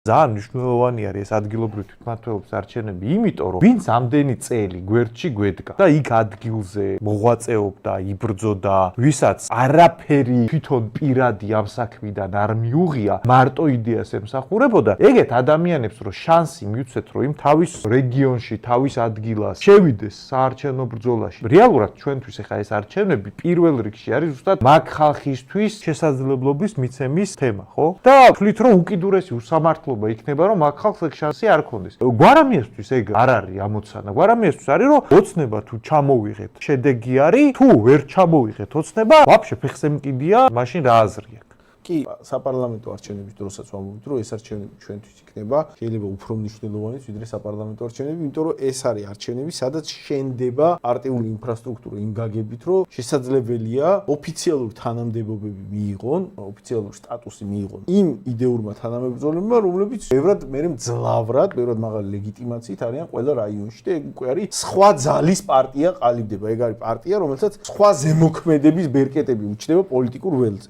ძალიან მნიშვნელოვანი არის ეს ადგილობრივი თვითმმართველობის არჩევნები, იმიტომ რომ ვინც ამდენი წელი გვერდში გვედგა და იქ ადგილზე მოღვაწეობდა, იბრძოდა, ვისაც არაფერი თვითონ პირადი ამ საქმიდან არ მიუღია, მარტო იდეას ემსახურებოდა, ეგეთ ადამიანებს რომ შანსი მიუცეთ, რომ იმ თავის რეგიონში, თავის ადგილას შევიდეს საარჩევნო ბრძოლაში. რეალურად ჩვენთვის ახლა ეს არჩევნები პირველ რიგში არის ზუსტად მაგ ხალხისთვის შესაძლებლობის მიცემის თემა, ხო? და ვთვლით, რომ უკიდურესი უსამართლობა იქნება, რომ აქ ხალხს ეგ შანსი არ ქონდეს. გვარამიესთვის ეგ არ არის ამოცანა. გვარამიესთვის არის, რომ ოცნება თუ ჩამოვიღეთ, შედეგი არის, თუ ვერ ჩამოვიღეთ ოცნება, ვაფშე ფეხზე მკიდია, მაშინ რა აზრი აქვს? კი, საპარლამენტო არჩევნების დროსაც ვამბობთ, რომ ეს არჩევნები ჩვენთვის იქნება შეიძლება უფრო მნიშვნელოვანი, ვიდრე საპარლამენტო არჩევნები, იმიტომ რომ ეს არის არჩევნები, სადაც შენდება პარტიული ინფრასტრუქტურა იმ გაგებით, რომ შესაძლებელია ოფიციალური თანამდებობები მიიღონ, ოფიციალური სტატუსი მიიღონ იმ იდეურმა თანამებრძოლებმა, რომლებიც ბევრად მძლავრად, ბევრად მაღალი ლეგიტიმაციით არიან ყველა რაიონში და ეგ უკვე არის სხვა ძალის პარტია ყალიბდება. ეგ არის პარტია, რომელსაც სხვა ზემოქმედების ბერკეტები უჩნდება პოლიტიკურ ველზე.